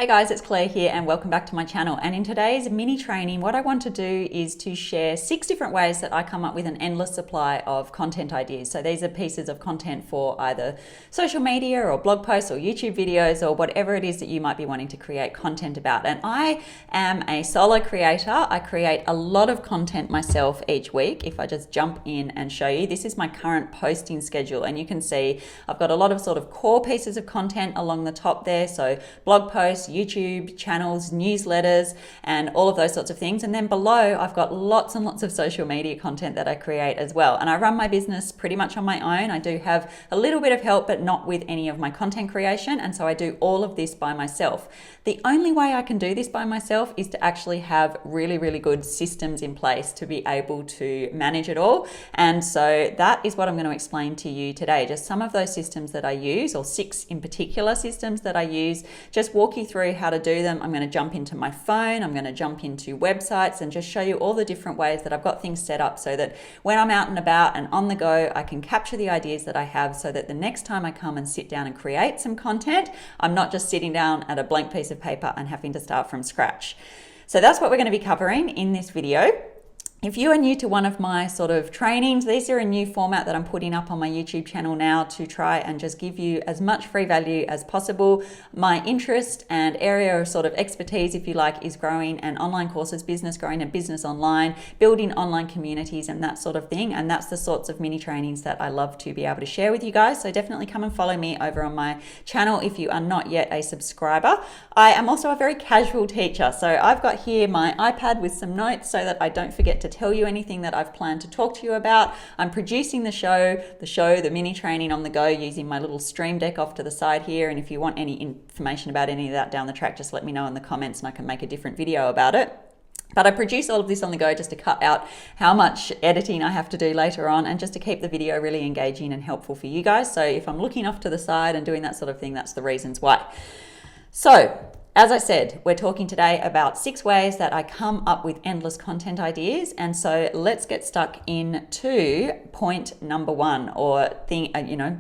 Hey guys, it's Claire here and welcome back to my channel. And in today's mini training, what I want to do is to share 6 different ways that I come up with an endless supply of content ideas. So these are pieces of content for either social media or blog posts or YouTube videos or whatever it is that you might be wanting to create content about. And I am a solo creator. I create a lot of content myself each week. If I just jump in and show you, this is my current posting schedule. And you can see I've got a lot of sort of core pieces of content along the top there. So blog posts, YouTube channels, newsletters, and all of those sorts of things. And then below, I've got lots and lots of social media content that I create as well. And I run my business pretty much on my own. I do have a little bit of help, but not with any of my content creation. And so I do all of this by myself. The only way I can do this by myself is to actually have really, really good systems in place to be able to manage it all. And so that is what I'm going to explain to you today. Just some of those systems that I use, or 6 in particular systems that I use, just walk you through how to do them. I'm going to jump into my phone, I'm going to jump into websites and just show you all the different ways that I've got things set up so that when I'm out and about and on the go, I can capture the ideas that I have so that the next time I come and sit down and create some content, I'm not just sitting down at a blank piece of paper and having to start from scratch. So that's what we're going to be covering in this video. If you are new to one of my sort of trainings, these are a new format that I'm putting up on my YouTube channel now to try and just give you as much free value as possible. My interest and area of sort of expertise, if you like, is growing an online courses business, growing a business online, building online communities and that sort of thing. And that's the sorts of mini trainings that I love to be able to share with you guys. So definitely come and follow me over on my channel if you are not yet a subscriber. I am also a very casual teacher. So I've got here my iPad with some notes so that I don't forget to tell you anything that I've planned to talk to you about. I'm producing the mini training on the go using my little stream deck off to the side here. And if you want any information about any of that down the track, just let me know in the comments and I can make a different video about it. But I produce all of this on the go just to cut out how much editing I have to do later on and just to keep the video really engaging and helpful for you guys. So if I'm looking off to the side and doing that sort of thing, that's the reasons why. So, as I said, we're talking today about 6 ways that I come up with endless content ideas. And so let's get stuck into point number 1 or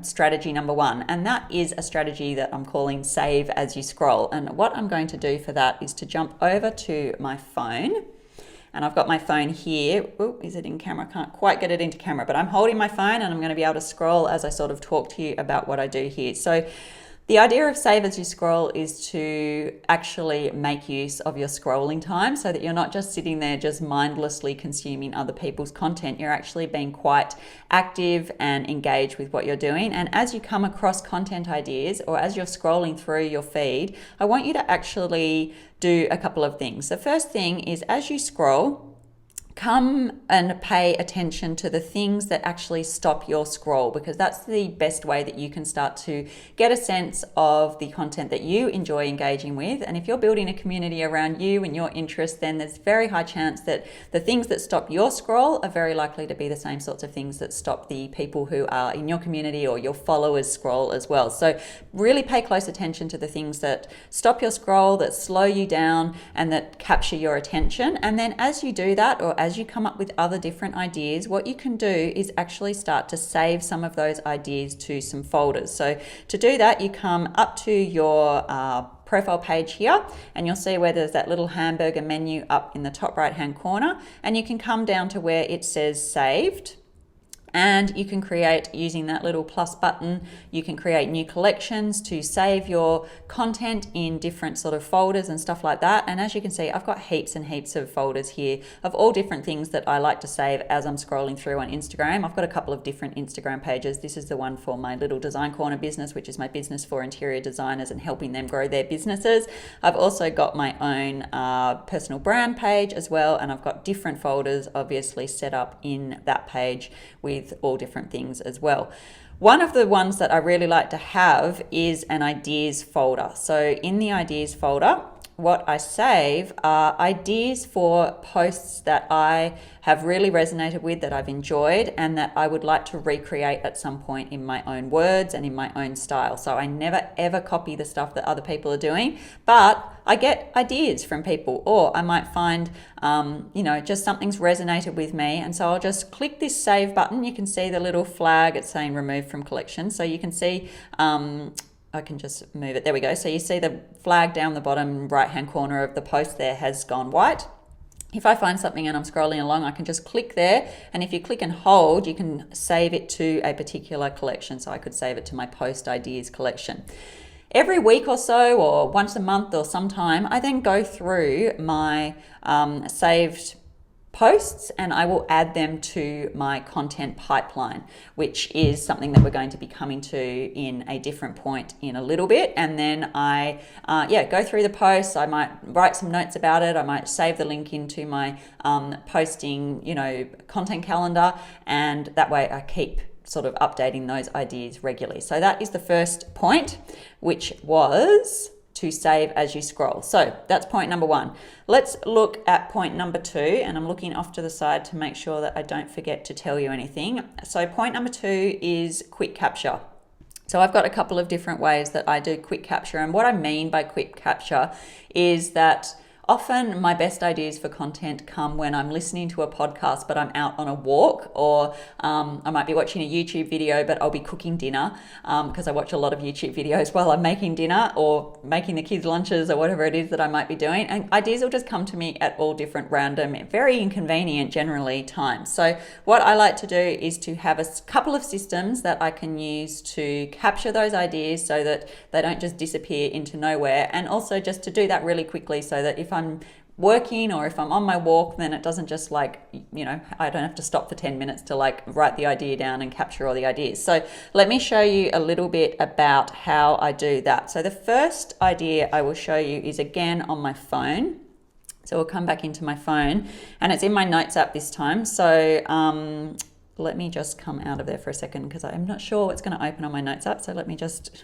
strategy number 1. And that is a strategy that I'm calling save as you scroll. And what I'm going to do for that is to jump over to my phone. And I've got my phone here. Oh, is it in camera? I can't quite get it into camera, but I'm holding my phone and I'm going to be able to scroll as I sort of talk to you about what I do here. So the idea of save as you scroll is to actually make use of your scrolling time so that you're not just sitting there just mindlessly consuming other people's content. You're actually being quite active and engaged with what you're doing. And as you come across content ideas or as you're scrolling through your feed, I want you to actually do a couple of things. The first thing is as you scroll, come and pay attention to the things that actually stop your scroll, because that's the best way that you can start to get a sense of the content that you enjoy engaging with. And if you're building a community around you and your interests, then there's very high chance that the things that stop your scroll are very likely to be the same sorts of things that stop the people who are in your community or your followers scroll as well. So really pay close attention to the things that stop your scroll, that slow you down and that capture your attention. And then as you do that, or as you come up with other different ideas, what you can do is actually start to save some of those ideas to some folders. So to do that, you come up to your profile page here and you'll see where there's that little hamburger menu up in the top right hand corner, and you can come down to where it says saved. And you can create, using that little plus button, you can create new collections to save your content in different sort of folders and stuff like that. And as you can see, I've got heaps and heaps of folders here of all different things that I like to save as I'm scrolling through on Instagram. I've got a couple of different Instagram pages. This is the one for my little design corner business, which is my business for interior designers and helping them grow their businesses. I've also got my own personal brand page as well. And I've got different folders obviously set up in that page with all different things as well. One of the ones that I really like to have is an ideas folder. So in the ideas folder, what I save are ideas for posts that I have really resonated with, that I've enjoyed, and that I would like to recreate at some point in my own words and in my own style. So I never ever copy the stuff that other people are doing, but I get ideas from people, or I might find, just something's resonated with me. And so I'll just click this save button. You can see the little flag, it's saying remove from collection. So you can see I can just move it. There we go. So you see the flag down the bottom right-hand corner of the post there has gone white. If I find something and I'm scrolling along, I can just click there. And if you click and hold, you can save it to a particular collection. So I could save it to my post ideas collection. Every week or so, or once a month or sometime, I then go through my saved posts and I will add them to my content pipeline, which is something that we're going to be coming to in a different point in a little bit. And then I go through the posts. I might write some notes about it. I might save the link into my posting content calendar, and that way I keep sort of updating those ideas regularly. So that is the first point, which was to save as you scroll. So that's point number one. Let's look at point number two, and I'm looking off to the side to make sure that I don't forget to tell you anything. So point number two is quick capture. So I've got a couple of different ways that I do quick capture, and what I mean by quick capture is that often my best ideas for content come when I'm listening to a podcast, but I'm out on a walk, or I might be watching a YouTube video, but I'll be cooking dinner because I watch a lot of YouTube videos while I'm making dinner or making the kids' lunches or whatever it is that I might be doing. And ideas will just come to me at all different random, very inconvenient generally times. So what I like to do is to have a couple of systems that I can use to capture those ideas so that they don't just disappear into nowhere, and also just to do that really quickly so that if I'm working or if I'm on my walk, then it doesn't just I don't have to stop for 10 minutes to write the idea down and capture all the ideas. So let me show you a little bit about how I do that. So the first idea I will show you is again on my phone. So we'll come back into my phone, and it's in my notes app this time. So let me just come out of there for a second because I'm not sure what's going to open on my notes app. So let me just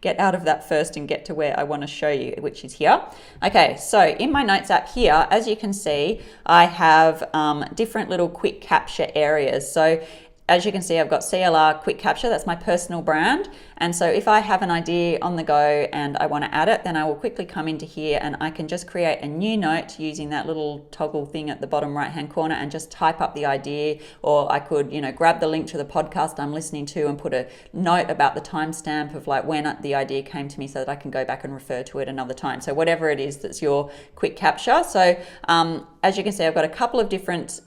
get out of that first and get to where I want to show you, which is here. Okay, so in my notes app here, as you can see, I have different little quick capture areas. So as you can see, I've got CLR Quick Capture, that's my personal brand. And so if I have an idea on the go and I want to add it, then I will quickly come into here and I can just create a new note using that little toggle thing at the bottom right-hand corner and just type up the idea. Or I could, grab the link to the podcast I'm listening to and put a note about the timestamp of when the idea came to me so that I can go back and refer to it another time. So whatever it is that's your quick capture. So as you can see, I've got a couple of different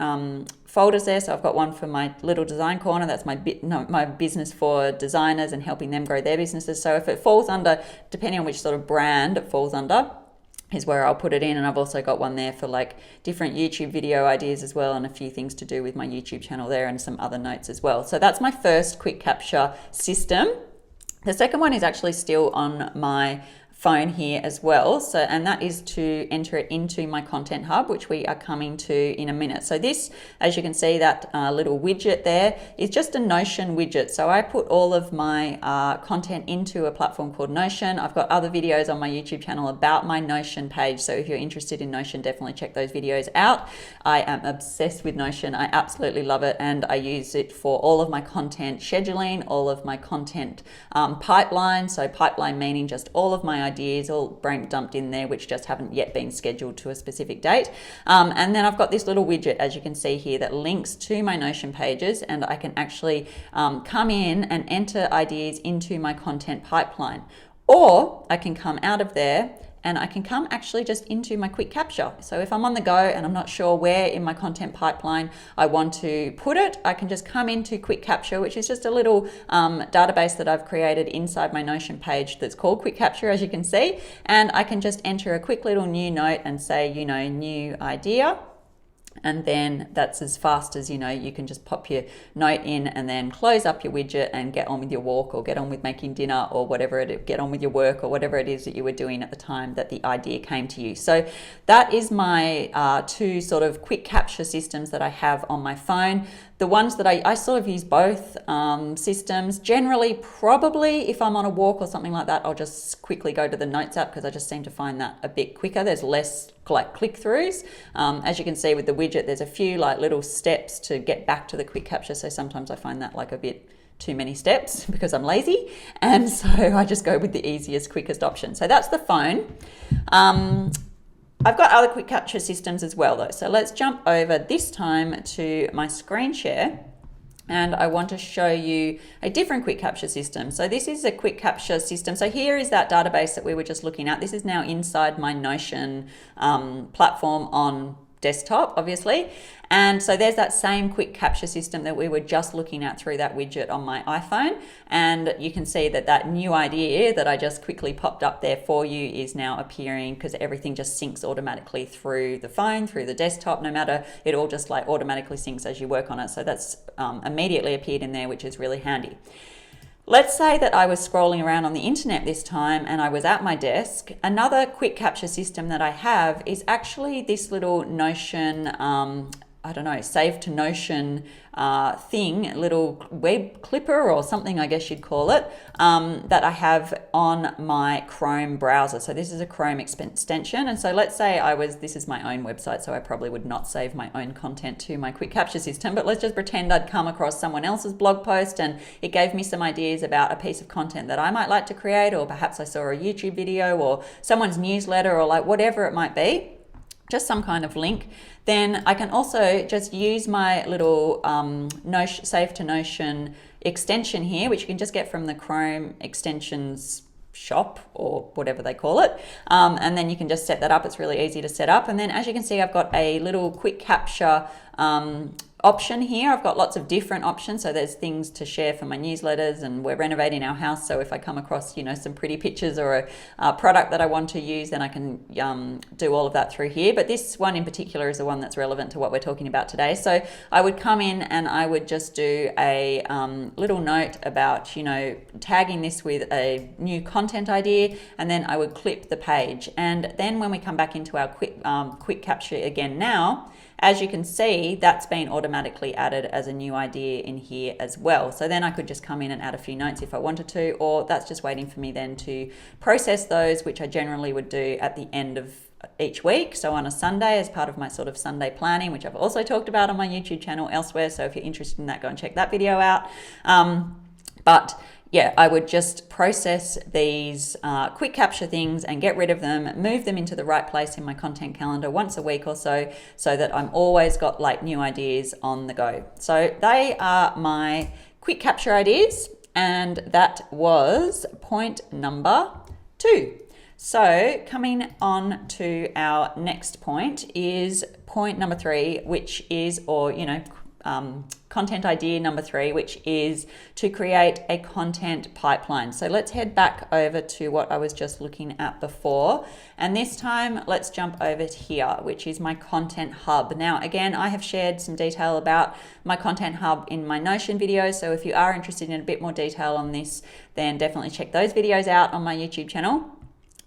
folders there. So I've got one for my little design corner. That's my business for designers and helping them grow their businesses. So if it falls under, depending on which sort of brand it falls under, is where I'll put it in. And I've also got one there for different YouTube video ideas as well, and a few things to do with my YouTube channel there and some other notes as well. So that's my first quick capture system. The second one is actually still on my phone here as well. So, and that is to enter it into my content hub, which we are coming to in a minute. So this, as you can see, that little widget there is just a Notion widget. So I put all of my content into a platform called Notion. I've got other videos on my YouTube channel about my Notion page. So if you're interested in Notion, definitely check those videos out. I am obsessed with Notion. I absolutely love it. And I use it for all of my content scheduling, all of my content pipeline. So pipeline meaning just all of my ideas all dumped in there, which just haven't yet been scheduled to a specific date. And then I've got this little widget, as you can see here, that links to my Notion pages, and I can actually come in and enter ideas into my content pipeline. Or I can come out of there and I can come actually just into my quick capture. So if I'm on the go and I'm not sure where in my content pipeline I want to put it, I can just come into quick capture, which is just a little database that I've created inside my Notion page that's called quick capture, as you can see. And I can just enter a quick little new note and say, new idea. And then that's as fast as, you can just pop your note in and then close up your widget and get on with your walk, or get on with making dinner, or get on with your work, or whatever it is that you were doing at the time that the idea came to you. So that is my two sort of quick capture systems that I have on my phone. The ones that I sort of use both systems. Generally, probably if I'm on a walk or something like that, I'll just quickly go to the Notes app because I just seem to find that a bit quicker. There's less click-throughs. As you can see with the widget, there's a few little steps to get back to the quick capture. So sometimes I find that a bit too many steps because I'm lazy. And so I just go with the easiest, quickest option. So that's the phone. I've got other quick capture systems as well though. So let's jump over this time to my screen share. and I want to show you a different quick capture system. So this is a quick capture system. So here is that database that we were just looking at. This is now inside my Notion platform on desktop, obviously. And so there's that same quick capture system that we were just looking at through that widget on my iPhone. And you can see that that new idea that I just quickly popped up there for you is now appearing, because everything just syncs automatically through the phone, through the desktop, no matter, it all just like automatically syncs as you work on it. So that's immediately appeared in there, which is really handy. Let's say that I was scrolling around on the internet this time and I was at my desk. Another quick capture system that I have is actually this little Notion, I don't know, save to Notion thing, little web clipper or something, I guess you'd call it, that I have on my Chrome browser. So this is a Chrome extension. And so let's say this is my own website, so I probably would not save my own content to my quick capture system, but let's just pretend I'd come across someone else's blog post and it gave me some ideas about a piece of content that I might like to create, or perhaps I saw a YouTube video or someone's newsletter, or like whatever it might be, just some kind of link. Then I can also just use my little Save to Notion extension here, which you can just get from the Chrome extensions shop or whatever they call it. And then you can just set that up. It's really easy to set up. And then as you can see, I've got a little quick capture option here. I've got lots of different options. So there's things to share for my newsletters, and we're renovating our house. So if I come across, some pretty pictures or a product that I want to use, then I can do all of that through here. But this one in particular is the one that's relevant to what we're talking about today. So I would come in and I would just do a little note about, tagging this with a new content idea, and then I would clip the page. And then when we come back into our quick capture again now, as you can see, that's been automatically added as a new idea in here as well. So then I could just come in and add a few notes if I wanted to, or that's just waiting for me then to process those, which I generally would do at the end of each week. So on a Sunday, as part of my sort of Sunday planning, which I've also talked about on my YouTube channel elsewhere. So if you're interested in that, go and check that video out. But yeah, I would just process these quick capture things and get rid of them, move them into the right place in my content calendar once a week or so that I'm always got like new ideas on the go. So they are my quick capture ideas, and that was point number 2. So coming on to our next point is point number 3, which is, content idea number 3, which is to create a content pipeline. So let's head back over to what I was just looking at before. And this time, let's jump over to here, which is my content hub. Now, again, I have shared some detail about my content hub in my Notion videos. So if you are interested in a bit more detail on this, then definitely check those videos out on my YouTube channel.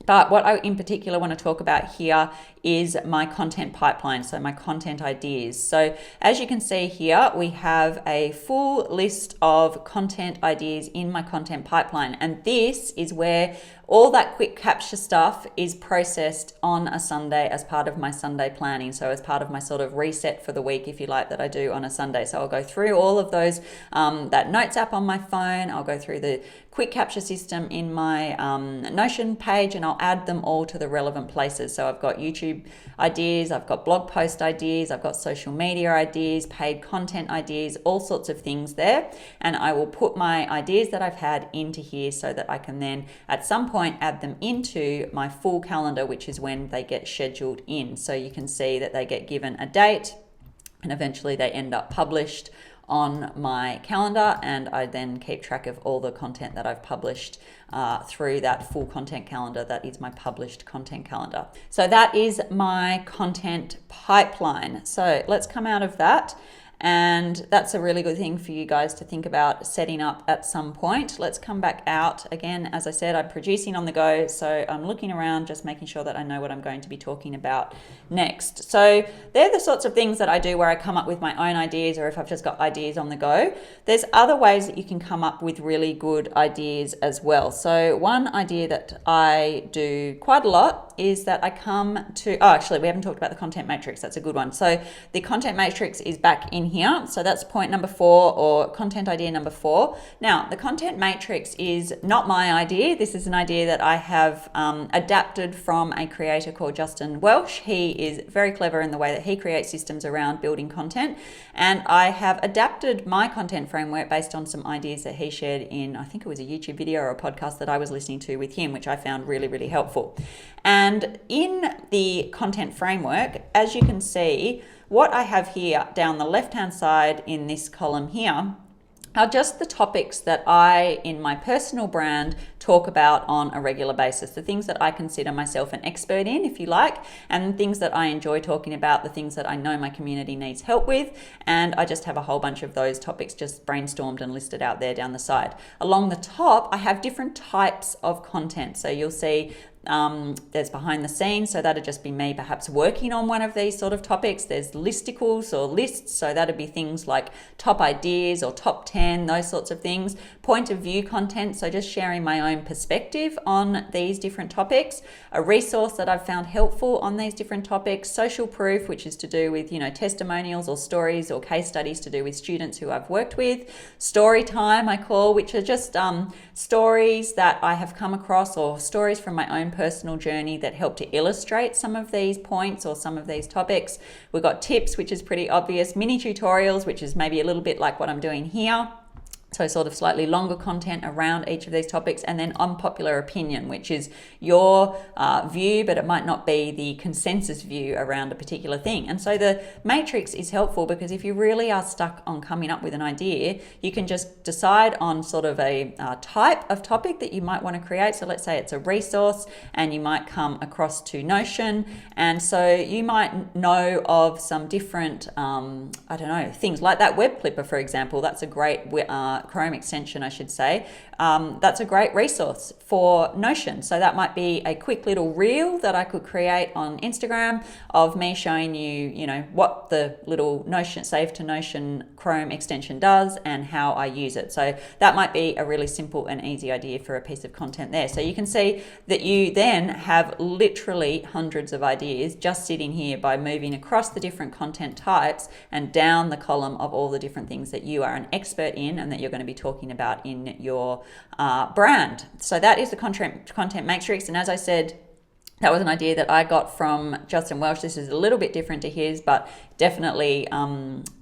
But what I in particular want to talk about here is my content pipeline, so my content ideas. So as you can see here, we have a full list of content ideas in my content pipeline. And this is where all that quick capture stuff is processed on a Sunday as part of my Sunday planning. So as part of my sort of reset for the week, if you like, that I do on a Sunday. So I'll go through all of those, that Notes app on my phone. I'll go through the quick capture system in my Notion page, and I'll add them all to the relevant places. So I've got YouTube ideas, I've got blog post ideas, I've got social media ideas, paid content ideas, all sorts of things there. And I will put my ideas that I've had into here so that I can then at some point add them into my full calendar, which is when they get scheduled in. So you can see that they get given a date and eventually they end up published on my calendar, and I then keep track of all the content that I've published through that full content calendar. That is my published content calendar. So that is my content pipeline. So let's come out of that. And that's a really good thing for you guys to think about setting up at some point. Let's come back out. Again, as I said, I'm producing on the go, so I'm looking around, just making sure that I know what I'm going to be talking about next. So they're the sorts of things that I do where I come up with my own ideas, or if I've just got ideas on the go. There's other ways that you can come up with really good ideas as well. So one idea that I do quite a lot is that I come to, actually we haven't talked about the content matrix. That's a good one. So the content matrix is back in here. So that's point number 4, or content idea number 4. Now, the content matrix is not my idea. This is an idea that I have adapted from a creator called Justin Welsh. He is very clever in the way that he creates systems around building content. And I have adapted my content framework based on some ideas that he shared in, I think it was a YouTube video or a podcast that I was listening to with him, which I found really, really helpful. And in the content framework, as you can see, what I have here down the left-hand side in this column here are just the topics that I, in my personal brand, talk about on a regular basis. The things that I consider myself an expert in, if you like, and things that I enjoy talking about, the things that I know my community needs help with. And I just have a whole bunch of those topics just brainstormed and listed out there down the side. Along the top, I have different types of content. So you'll see there's behind the scenes, so that'd just be me perhaps working on one of these sort of topics. There's listicles or lists, so that'd be things like top ideas or top 10, those sorts of things. Point of view content, so just sharing my own perspective on these different topics. A resource that I've found helpful on these different topics. Social proof, which is to do with, testimonials or stories or case studies to do with students who I've worked with. Story time, I call, which are just stories that I have come across, or stories from my own personal journey that help to illustrate some of these points or some of these topics. We've got tips, which is pretty obvious. Mini tutorials, which is maybe a little bit like what I'm doing here. So sort of slightly longer content around each of these topics. And then unpopular opinion, which is your view, but it might not be the consensus view around a particular thing. And so the matrix is helpful because if you really are stuck on coming up with an idea, you can just decide on sort of a type of topic that you might want to create. So let's say it's a resource and you might come across to Notion. And so you might know of some different, things like that web clipper, for example. That's a great Chrome extension, I should say. That's a great resource for Notion. So that might be a quick little reel that I could create on Instagram of me showing you, what the little Notion Save to Notion Chrome extension does and how I use it. So that might be a really simple and easy idea for a piece of content there. So you can see that you then have literally hundreds of ideas just sitting here by moving across the different content types and down the column of all the different things that you are an expert in and that you're going to be talking about in your brand. So that is the content matrix. And as I said, that was an idea that I got from Justin Welsh. This is a little bit different to his, but definitely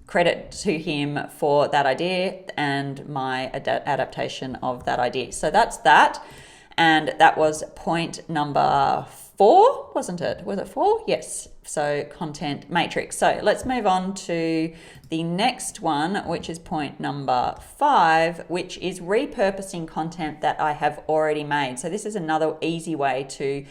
credit to him for that idea and my adaptation of that idea. So that's that. And that was point number 4, wasn't it? Was it 4? Yes. So content matrix. So let's move on to the next one, which is point number 5, which is repurposing content that I have already made. So this is another easy way to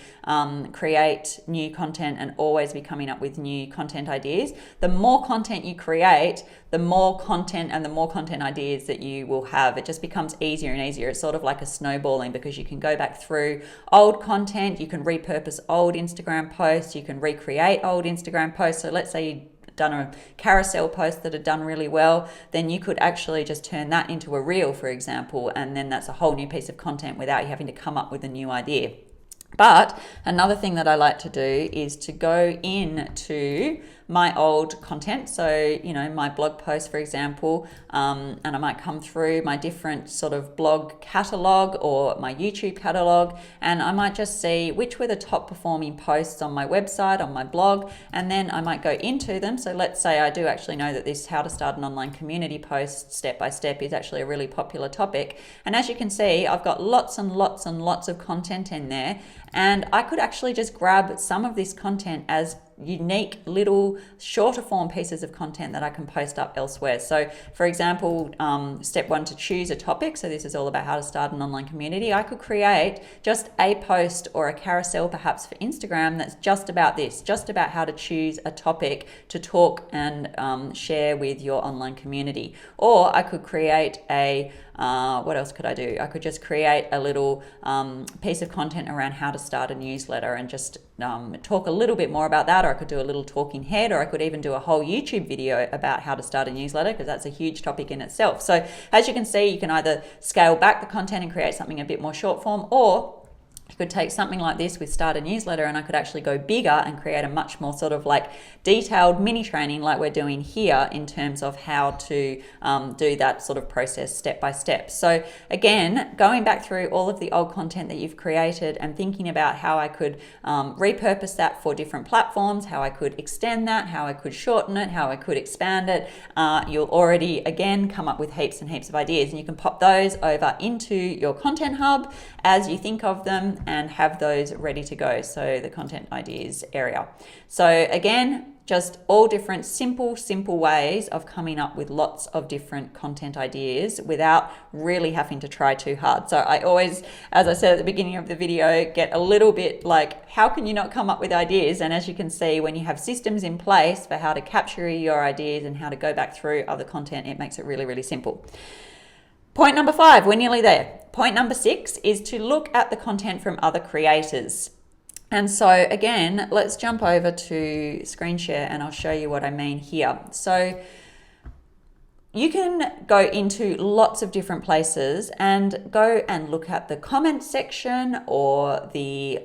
create new content and always be coming up with new content ideas. The more content you create, the more content and the more content ideas that you will have. It just becomes easier and easier. It's sort of like a snowballing because you can go back through old content, you can repurpose old Instagram posts, you can recreate old Instagram posts. So let's say you've done a carousel post that had done really well, then you could actually just turn that into a reel, for example, and then that's a whole new piece of content without you having to come up with a new idea. But another thing that I like to do is to go into my old content. So, my blog post, for example, and I might come through my different sort of blog catalog or my YouTube catalog, and I might just see which were the top performing posts on my website, on my blog, and then I might go into them. So let's say I do actually know that this how to start an online community post step by step is actually a really popular topic. And as you can see, I've got lots and lots and lots of content in there, and I could actually just grab some of this content as unique little shorter form pieces of content that I can post up elsewhere. So for example, step 1, to choose a topic. So this is all about how to start an online community. I could create just a post or a carousel perhaps for Instagram that's just about this, just about how to choose a topic to talk and share with your online community. Or I could create a what else could I do? I could just create a little piece of content around how to start a newsletter and just talk a little bit more about that, or I could do a little talking head, or I could even do a whole YouTube video about how to start a newsletter, because that's a huge topic in itself. So as you can see, you can either scale back the content and create something a bit more short form, or You could take something like this with Start a Newsletter, and I could actually go bigger and create a much more sort of like detailed mini training like we're doing here in terms of how to do that sort of process step by step. So again, going back through all of the old content that you've created and thinking about how I could repurpose that for different platforms, how I could extend that, how I could shorten it, how I could expand it, you'll already again come up with heaps and heaps of ideas, and you can pop those over into your content hub as you think of them and have those ready to go. So the content ideas area. So again, just all different simple ways of coming up with lots of different content ideas without really having to try too hard. So I always, as I said at the beginning of the video, get a little bit like, how can you not come up with ideas? And as you can see, when you have systems in place for how to capture your ideas and how to go back through other content, it makes it really, really simple. Point number 5, we're nearly there. Point number 6 is to look at the content from other creators. And so again, let's jump over to screen share and I'll show you what I mean here. So you can go into lots of different places and go and look at the comment section or the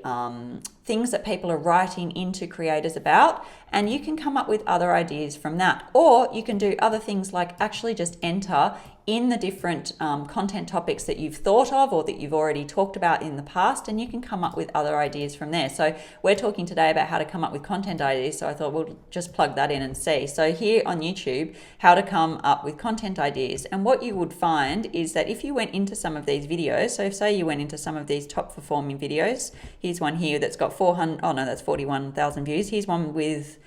things that people are writing into creators about, and you can come up with other ideas from that. Or you can do other things like actually just enter in the different content topics that you've thought of or that you've already talked about in the past, and you can come up with other ideas from there. So we're talking today about how to come up with content ideas, so I thought we'll just plug that in and see. So here on YouTube, how to come up with content ideas. And what you would find is that if you went into some of these videos, so say you went into some of these top performing videos, here's one here that's got 41,000 views. Here's one with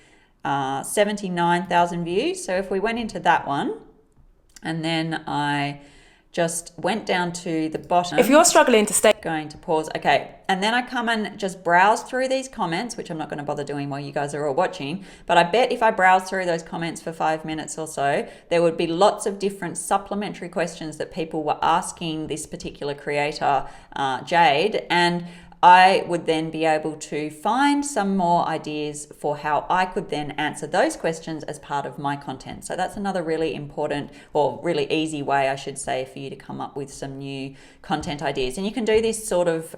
79,000 views. So if we went into that one, and then I just went down to the bottom. If you're struggling to stay... Going to pause. Okay. And then I come and just browse through these comments, which I'm not going to bother doing while you guys are all watching. But I bet if I browse through those comments for 5 minutes or so, there would be lots of different supplementary questions that people were asking this particular creator, Jade. And I would then be able to find some more ideas for how I could then answer those questions as part of my content. So that's another really important or really easy way, I should say, for you to come up with some new content ideas. And you can do this sort of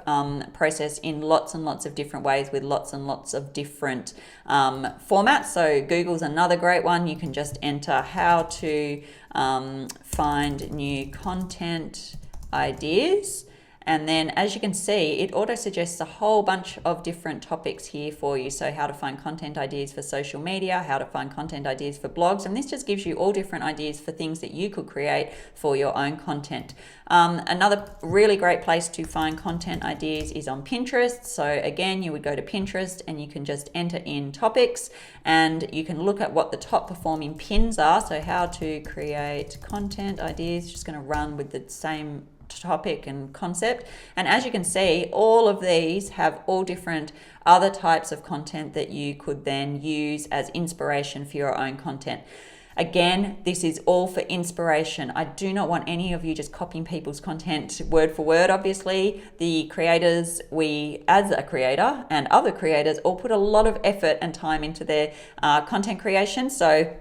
process in lots and lots of different ways with lots and lots of different formats. So Google's another great one. You can just enter how to find new content ideas. And then as you can see, it auto suggests a whole bunch of different topics here for you. So how to find content ideas for social media, how to find content ideas for blogs. And this just gives you all different ideas for things that you could create for your own content. Another really great place to find content ideas is on Pinterest. So again, you would go to Pinterest and you can just enter in topics and you can look at what the top performing pins are. So how to create content ideas, just going to run with the same topic and concept. And as you can see, all of these have all different other types of content that you could then use as inspiration for your own content. Again, this is all for inspiration. I do not want any of you just copying people's content word for word. Obviously, the creators, we as a creator and other creators all put a lot of effort and time into their content creation. So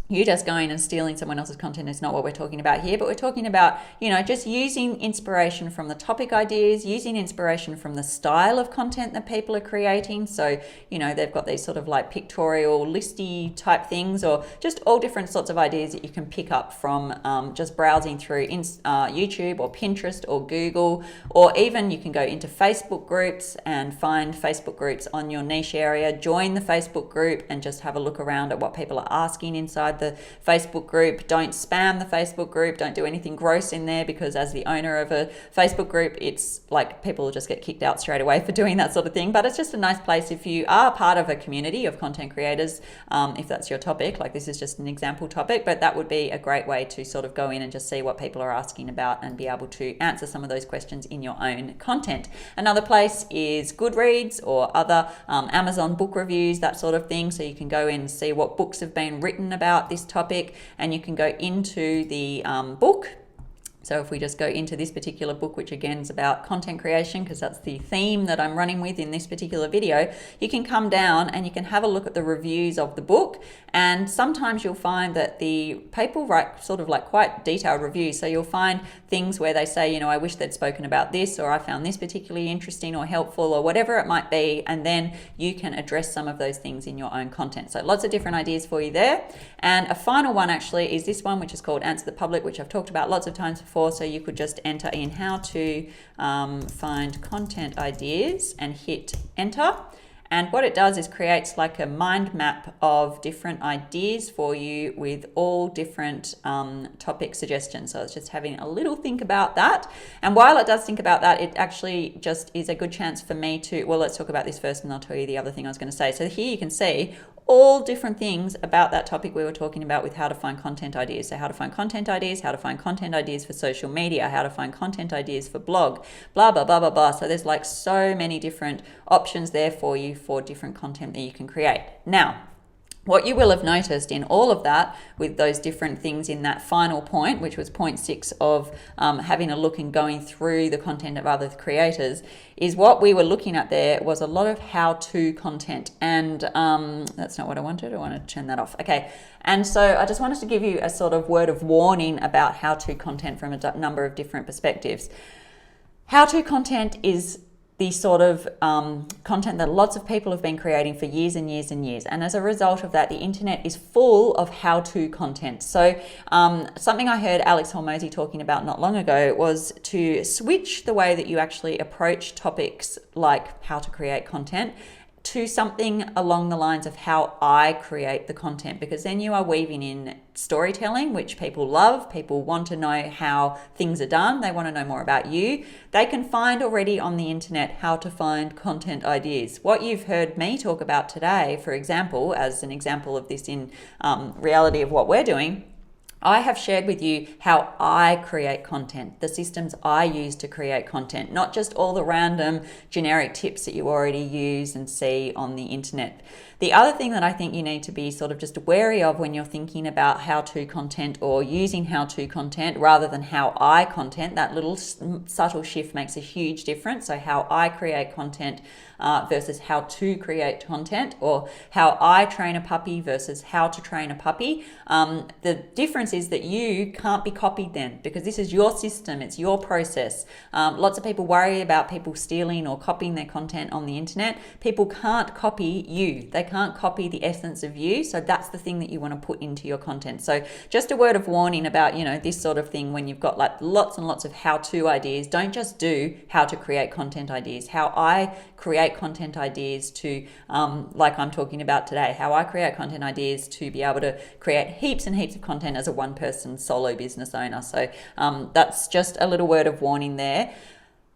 you just going and stealing someone else's content is not what we're talking about here, but we're talking about, you know, just using inspiration from the topic ideas, using inspiration from the style of content that people are creating. So, you know, they've got these sort of like pictorial listy type things, or just all different sorts of ideas that you can pick up from just browsing through YouTube or Pinterest or Google, or even you can go into Facebook groups and find Facebook groups on your niche area, join the Facebook group and just have a look around at what people are asking inside the Facebook group. Don't spam the Facebook group. Don't do anything gross in there, because as the owner of a Facebook group, it's like people just get kicked out straight away for doing that sort of thing. But it's just a nice place if you are part of a community of content creators, if that's your topic. Like this is just an example topic, but that would be a great way to sort of go in and just see what people are asking about and be able to answer some of those questions in your own content. Another place is Goodreads or other Amazon book reviews, that sort of thing. So you can go in and see what books have been written about this topic, and you can go into the book So if we just go into this particular book, which again is about content creation, because that's the theme that I'm running with in this particular video, you can come down and you can have a look at the reviews of the book. And sometimes you'll find that the people write sort of like quite detailed reviews. So you'll find things where they say, you know, I wish they'd spoken about this, or I found this particularly interesting or helpful, or whatever it might be. And then you can address some of those things in your own content. So lots of different ideas for you there. And a final one actually is this one, which is called Answer the Public, which I've talked about lots of times before. So you could just enter in how to find content ideas and hit enter. And what it does is creates like a mind map of different ideas for you with all different topic suggestions. So it's just having a little think about that. And while it does think about that, it actually just is a good chance for me to, well, let's talk about this first and I'll tell you the other thing I was going to say. So here you can see all different things about that topic we were talking about with how to find content ideas. So how to find content ideas, how to find content ideas for social media, how to find content ideas for blog, blah, blah, blah, blah, blah. So there's like so many different options there for you for different content that you can create. Now, what you will have noticed in all of that with those different things in that final point, which was point 6 of having a look and going through the content of other creators, is what we were looking at there was a lot of how-to content. And that's not what I wanted. I want to turn that off. Okay. And so I just wanted to give you a sort of word of warning about how-to content from a number of different perspectives. How-to content is the sort of content that lots of people have been creating for years and years and years. And as a result of that, the internet is full of how-to content. So something I heard Alex Hormozy talking about not long ago was to switch the way that you actually approach topics like how to create content to something along the lines of how I create the content, because then you are weaving in storytelling, which people love. People want to know how things are done. They want to know more about you. They can find already on the internet how to find content ideas. What you've heard me talk about today, for example, as an example of this in reality of what we're doing, I have shared with you how I create content, the systems I use to create content, not just all the random generic tips that you already use and see on the internet. The other thing that I think you need to be sort of just wary of when you're thinking about how-to content or using how-to content rather than how I content, that little subtle shift makes a huge difference. So how I create content versus how to create content, or how I train a puppy versus how to train a puppy. The difference is that you can't be copied then, because this is your system, it's your process. Lots of people worry about people stealing or copying their content on the internet. People can't copy you. They can't copy the essence of you. So that's the thing that you want to put into your content. So just a word of warning about, you know, this sort of thing when you've got like lots and lots of how-to ideas. Don't just do how to create content ideas. How I create content ideas to, like I'm talking about today, how I create content ideas to be able to create heaps and heaps of content as a one-person solo business owner. So that's just a little word of warning there.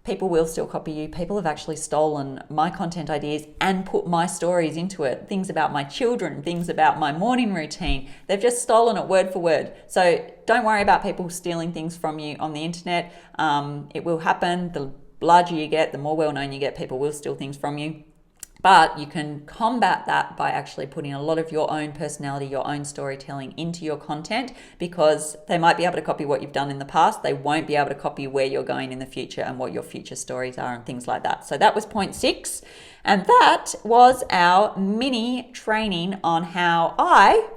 People will still copy you. People have actually stolen my content ideas and put my stories into it. Things about my children, things about my morning routine. They've just stolen it word for word. So don't worry about people stealing things from you on the internet. It will happen. The larger you get, the more well-known you get, people will steal things from you. But you can combat that by actually putting a lot of your own personality, your own storytelling into your content, because they might be able to copy what you've done in the past. They won't be able to copy where you're going in the future and what your future stories are and things like that. So that was point 6. And that was our mini training on how I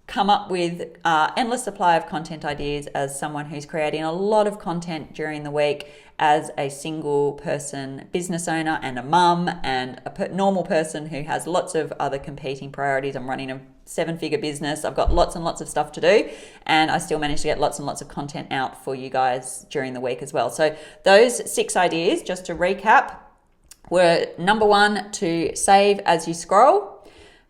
come up with endless supply of content ideas as someone who's creating a lot of content during the week as a single person business owner and a mum and a normal person who has lots of other competing priorities. I'm running a 7-figure business. I've got lots and lots of stuff to do, and I still manage to get lots and lots of content out for you guys during the week as well. So those 6 ideas, just to recap, were number 1, to save as you scroll.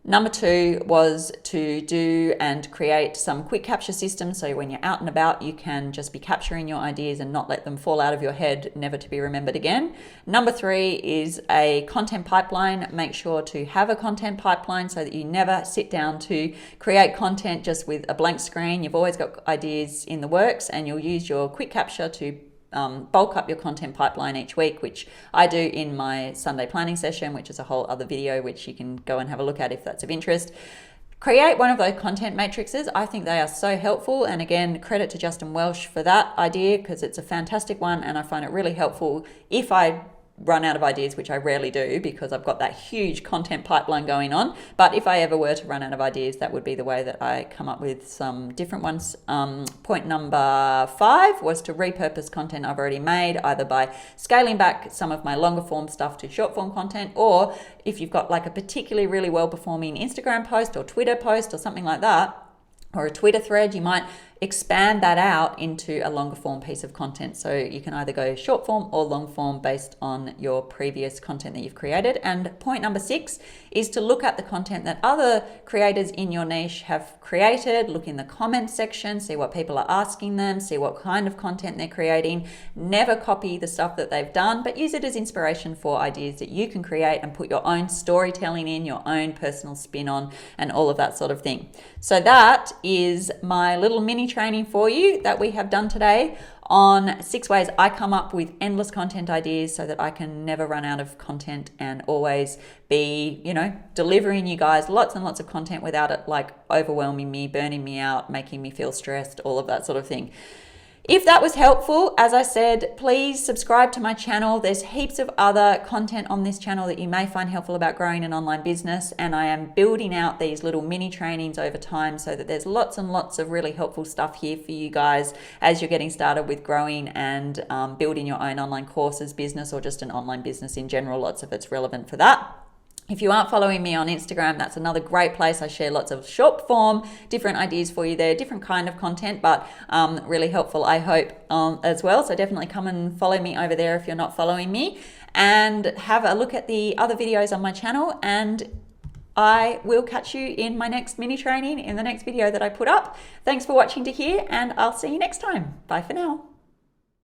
Number 2 was to do and create some quick capture systems, so when you're out and about you can just be capturing your ideas and not let them fall out of your head, never to be remembered again. Number 3 is a content pipeline. Make sure to have a content pipeline so that you never sit down to create content just with a blank screen. You've always got ideas in the works, and you'll use your quick capture to bulk up your content pipeline each week, which I do in my Sunday planning session, which is a whole other video which you can go and have a look at if that's of interest. create one of those content matrices. I think they are so helpful. And again, credit to Justin Welsh for that idea, because it's a fantastic one. And I find it really helpful if I run out of ideas, which I rarely do because I've got that huge content pipeline going on. But if I ever were to run out of ideas, that would be the way that I come up with some different ones. Point number 5 was to repurpose content I've already made, either by scaling back some of my longer form stuff to short form content, or if you've got like a particularly really well performing Instagram post or Twitter post or something like that, or a Twitter thread, you might expand that out into a longer form piece of content. So you can either go short form or long form based on your previous content that you've created. And point number 6 is to look at the content that other creators in your niche have created. Look in the comments section, see what people are asking them, see what kind of content they're creating. Never copy the stuff that they've done, but use it as inspiration for ideas that you can create and put your own storytelling in, your own personal spin on, and all of that sort of thing. So that is my little mini training for you that we have done today on 6 ways I come up with endless content ideas so that I can never run out of content and always be, delivering you guys lots and lots of content without it like overwhelming me, burning me out, making me feel stressed, all of that sort of thing. If that was helpful, as I said, please subscribe to my channel. There's heaps of other content on this channel that you may find helpful about growing an online business. And I am building out these little mini trainings over time so that there's lots and lots of really helpful stuff here for you guys as you're getting started with growing and building your own online courses, business, or just an online business in general. Lots of it's relevant for that. If you aren't following me on Instagram, that's another great place. I share lots of short form, different ideas for you there, different kind of content, but really helpful, I hope, as well. So definitely come and follow me over there if you're not following me, and have a look at the other videos on my channel. And I will catch you in my next mini training in the next video that I put up. Thanks for watching to here, and I'll see you next time. Bye for now.